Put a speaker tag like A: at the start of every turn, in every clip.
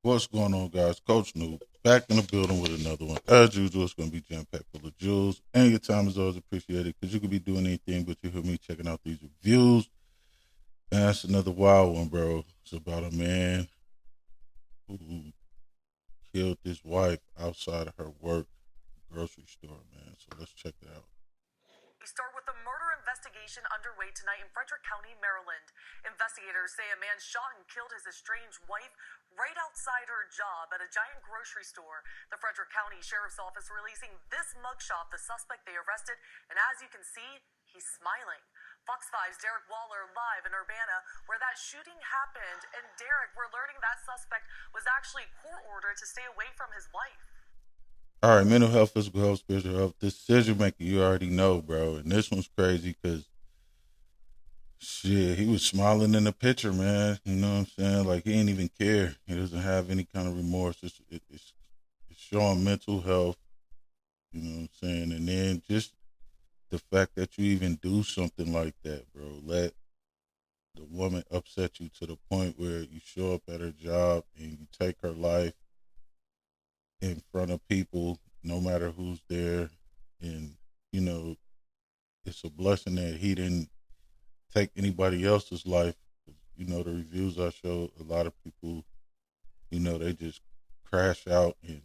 A: What's going on, guys? Coach Noob back in the building with another one. As usual, it's going to be jam packed full of jewels, and your time is always appreciated because you could be doing anything, but you hear me checking out these reviews. And that's another wild one, bro. It's about a man who killed his wife outside of her work grocery store, man. So let's check it out.
B: We start with a murder investigation underway tonight in Frederick County, Maryland. Investigators say a man shot and killed his estranged wife right outside her job at a giant grocery store. The Frederick County Sheriff's Office releasing this mugshot of the suspect they arrested, and as you can see, he's smiling. Fox 5's Derek Waller live in Urbana, where that shooting happened. And Derek, we're learning that suspect was actually court ordered to stay away from his wife.
A: All right, mental health, physical health, spiritual health, decision making, you already know, bro. And this one's crazy because shit, he was smiling in the picture, man. You know what I'm saying? Like he ain't even care. He doesn't have any kind of remorse. It's showing mental health. You know what I'm saying? And then just the fact that you even do something like that, bro. Let the woman upset you to the point where you show up at her job and you take her life in front of people, no matter who's there. And, you know, it's a blessing that he didn't take anybody else's life. You know, the reviews I showed, a lot of people, you know, they just crash out and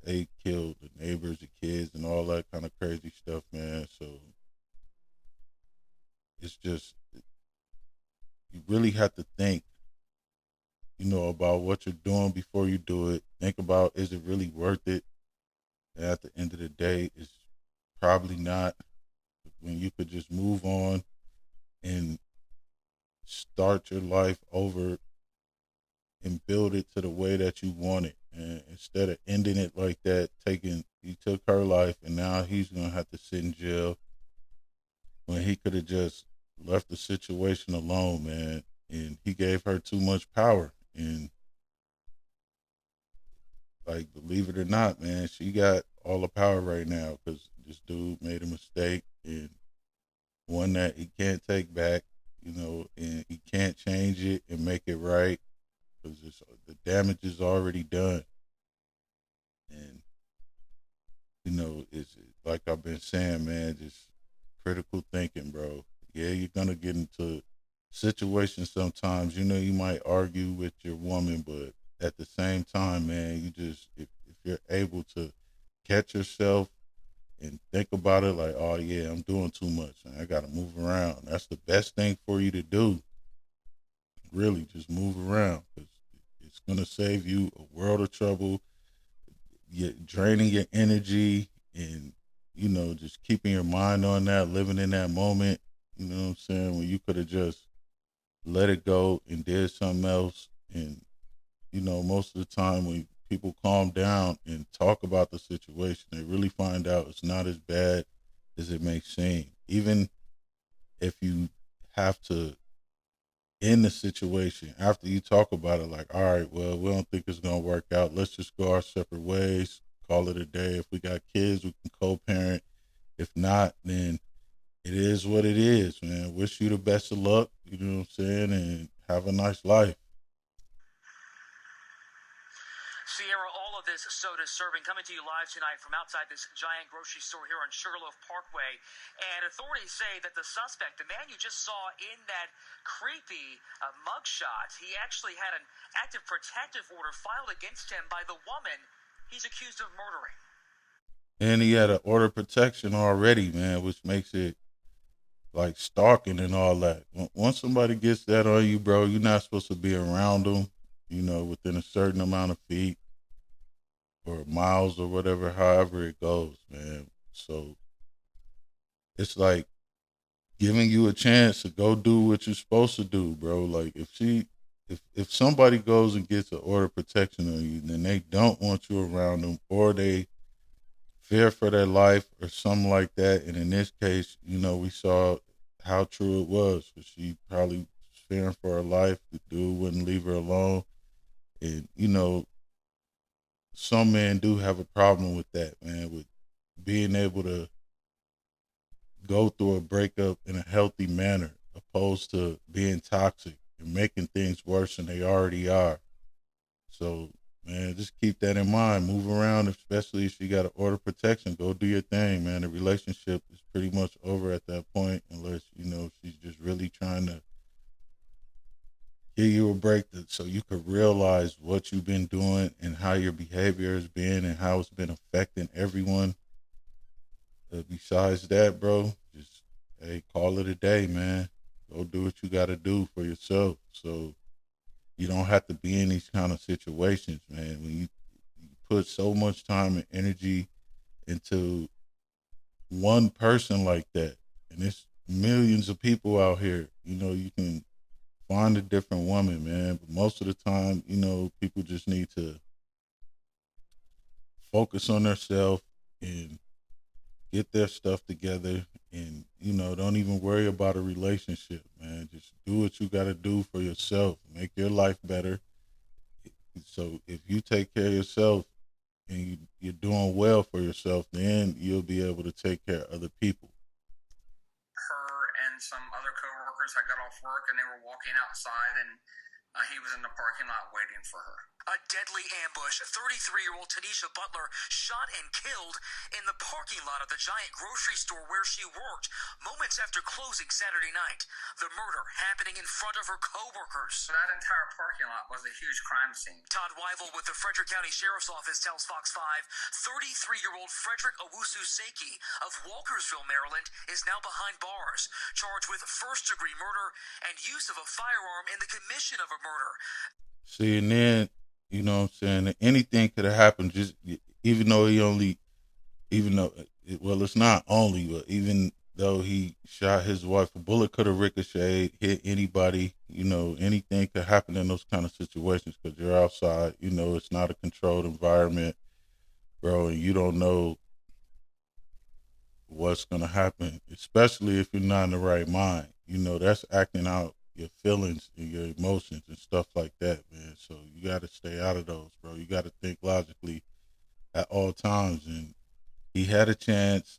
A: they killed the neighbors, the kids, and all that kind of crazy stuff, man. So it's just, you really have to think, you know, about what you're doing before you do it. Think about, is it really worth it? And at the end of the day, it's probably not. When you could just move on and start your life over and build it to the way that you want it. And instead of ending it like that, he took her life and now he's gonna have to sit in jail when he could have just left the situation alone, man. And he gave her too much power. And like, believe it or not, man, she got all the power right now because this dude made a mistake and one that he can't take back, you know, and he can't change it and make it right because the damage is already done. And you know, it's like I've been saying, man, just critical thinking, bro. Yeah, you're gonna get into situations sometimes. You know, you might argue with your woman, but at the same time, man, you just if you're able to catch yourself and think about it, like, oh yeah, I'm doing too much, and I gotta move around. That's the best thing for you to do. Really, just move around because it's gonna save you a world of trouble. You're draining your energy and you know just keeping your mind on that, living in that moment. You know what I'm saying? When you could have just let it go and did something else. And you know, most of the time when people calm down and talk about the situation, they really find out it's not as bad as it may seem. Even if you have to end the situation after you talk about it, like, all right, well, we don't think it's gonna work out. Let's just go our separate ways. Call it a day. If we got kids, we can co-parent. If not, then it is what it is, man. Wish you the best of luck. You know what I'm saying, and have a nice life.
B: Sierra, all of this soda serving coming to you live tonight from outside this giant grocery store here on Sugarloaf Parkway. And authorities say that the suspect, the man you just saw in that creepy mugshot, he actually had an active protective order filed against him by the woman he's accused of murdering.
A: And he had an order of protection already, man, which makes it like stalking and all that. Once somebody gets that on you, bro, you're not supposed to be around them, you know, within a certain amount of feet or miles or whatever, however it goes, man. So it's like giving you a chance to go do what you're supposed to do, bro. Like if somebody goes and gets an order of protection on you, then they don't want you around them, or they fear for their life or something like that. And in this case, you know, we saw how true it was. She probably was fearing for her life. The dude wouldn't leave her alone. And, you know, some men do have a problem with that, man, with being able to go through a breakup in a healthy manner opposed to being toxic and making things worse than they already are. So, man, just keep that in mind. Move around, especially if you got to order protection. Go do your thing, man. The relationship is pretty much over at that point, unless she's just really trying to give you a break so you could realize what you've been doing and how your behavior has been and how it's been affecting everyone. Besides that, bro, just hey, call it a day, man. Go do what you got to do for yourself. So you don't have to be in these kind of situations, man. When you put so much time and energy into one person like that, and there's millions of people out here, you can find a different woman, man. But most of the time, people just need to focus on themselves and get their stuff together and, don't even worry about a relationship, man. Just do what you got to do for yourself. Make your life better. So if you take care of yourself and you're doing well for yourself, then you'll be able to take care of other people.
C: Her and some other coworkers had got off work and they were walking outside, and he was in the parking lot waiting for her.
B: A deadly ambush. 33-year-old Tanisha Butler shot and killed in the parking lot of the Giant grocery store where she worked moments after closing Saturday night. The murder happening in front of her coworkers.
C: So that entire parking lot was a huge crime scene.
B: Todd Weivel with the Frederick County Sheriff's Office tells Fox 5, 33-year-old Frederick Owusu Seiki of Walkersville, Maryland, is now behind bars, charged with first-degree murder and use of a firearm in the commission of a murder.
A: See, and then, what I'm saying, anything could have happened, just even though it's not only, but even though he shot his wife, a bullet could have ricocheted, hit anybody, anything could happen in those kind of situations because you're outside, it's not a controlled environment, bro, and you don't know what's going to happen, especially if you're not in the right mind. That's acting out your feelings and your emotions and stuff like that, man. So you got to stay out of those, bro. You got to think logically at all times. And he had a chance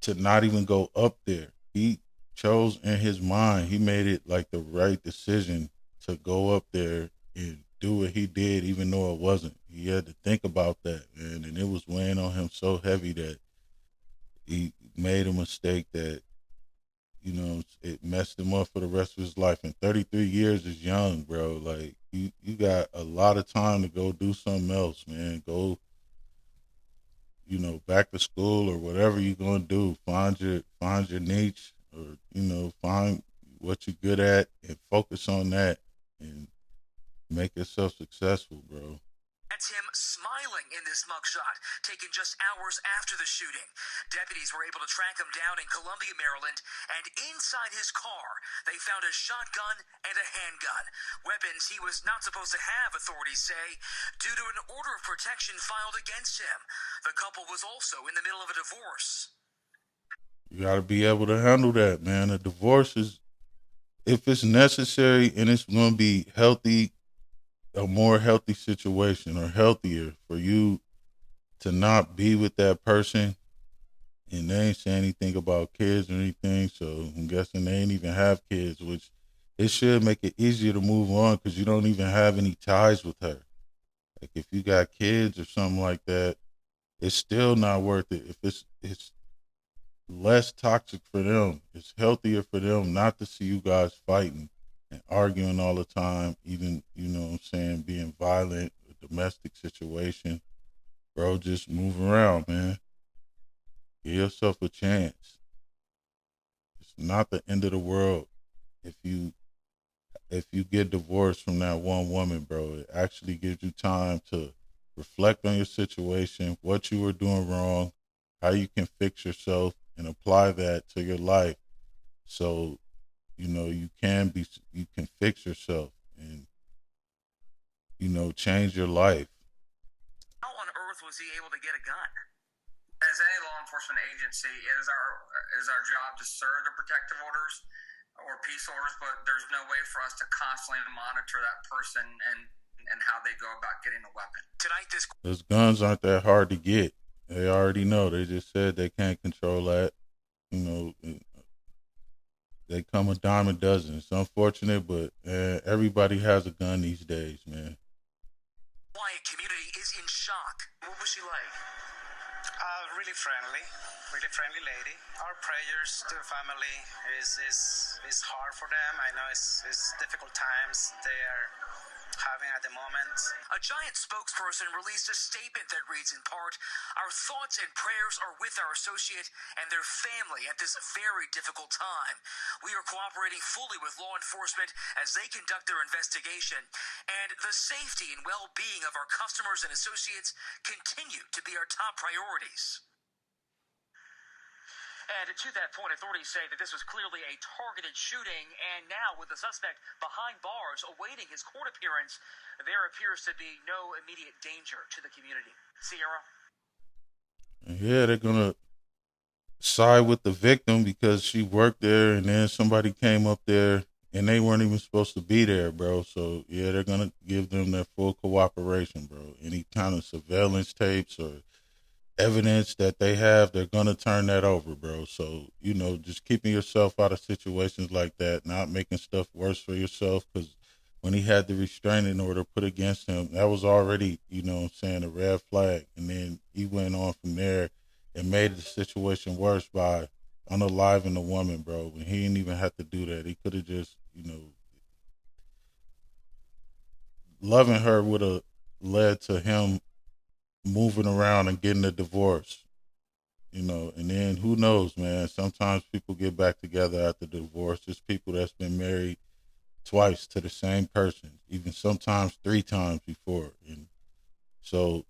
A: to not even go up there. He chose in his mind. He made it like the right decision to go up there and do what he did, even though it wasn't. He had to think about that, man. And it was weighing on him so heavy that he made a mistake that, it messed him up for the rest of his life. And 33 years is young, bro. Like, you got a lot of time to go do something else, man. Go, back to school or whatever you're going to do. Find your niche or, find what you're good at and focus on that and make yourself successful, bro.
B: That's him smiling in this mugshot, taken just hours after the shooting. Deputies were able to track him down in Columbia, Maryland, and inside his car, they found a shotgun and a handgun. Weapons he was not supposed to have, authorities say, due to an order of protection filed against him. The couple was also in the middle of a divorce.
A: You got to be able to handle that, man. A divorce is, if it's necessary and it's going to be healthy, a more healthy situation or healthier for you to not be with that person, and they ain't saying anything about kids or anything, so I'm guessing they ain't even have kids, which it should make it easier to move on because you don't even have any ties with her. Like if you got kids or something like that, it's still not worth it. If it's less toxic for them, it's healthier for them not to see you guys fighting and arguing all the time, even, being violent, a domestic situation. Bro, just move around, man. Give yourself a chance. It's not the end of the world if you get divorced from that one woman, bro. It actually gives you time to reflect on your situation, what you were doing wrong, how you can fix yourself and apply that to your life. So you can fix yourself and, change your life.
B: How on earth was he able to get a gun?
C: As any law enforcement agency, it is our job to serve the protective orders or peace orders, but there's no way for us to constantly monitor that person and how they go about getting a weapon.
B: Tonight,
A: those guns aren't that hard to get. They already know. They just said they can't control that. they come a dime a dozen. It's unfortunate, but everybody has a gun these days, man.
D: Quiet community is in shock. What was she like?
E: Really friendly lady. Our prayers to the family is hard for them. I know it's difficult times they are having at the moment.
D: A Giant spokesperson released a statement that reads in part, "Our thoughts and prayers are with our associate and their family at this very difficult time. We are cooperating fully with law enforcement as they conduct their investigation, and the safety and well-being of our customers and associates continue to be our top priorities." And to that point, authorities say that this was clearly a targeted shooting, and now with the suspect behind bars awaiting his court appearance, there appears to be no immediate danger to the community. Sierra?
A: Yeah, they're gonna side with the victim because she worked there, and then somebody came up there and they weren't even supposed to be there, bro. So yeah, they're gonna give them their full cooperation, bro. Any kind of surveillance tapes or evidence that they have, they're gonna turn that over, bro. So just keeping yourself out of situations like that, not making stuff worse for yourself. Because when he had the restraining order put against him, that was already, a red flag. And then he went on from there and made the situation worse by unaliving the woman, bro. And he didn't even have to do that. He could have just, loving her would have led to him moving around and getting a divorce, and then who knows, man. Sometimes people get back together after the divorce. There's people that's been married twice to the same person, even sometimes 3 times before. And so,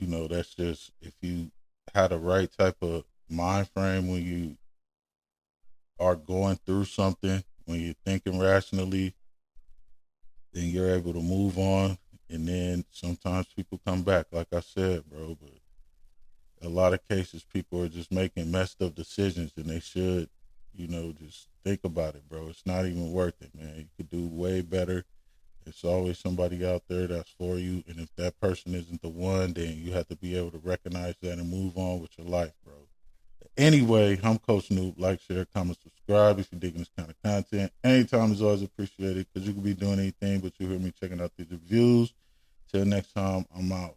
A: that's just, if you had the right type of mind frame when you are going through something, when you're thinking rationally, then you're able to move on. And then sometimes people come back, like I said, bro. But a lot of cases, people are just making messed up decisions, and they should, just think about it, bro. It's not even worth it, man. You could do way better. There's always somebody out there that's for you. And if that person isn't the one, then you have to be able to recognize that and move on with your life, bro. Anyway, I'm Coach Noob. Like, share, comment, subscribe if you're digging this kind of content. Anytime is always appreciated because you could be doing anything, but you hear me checking out these reviews. Till next time, I'm out.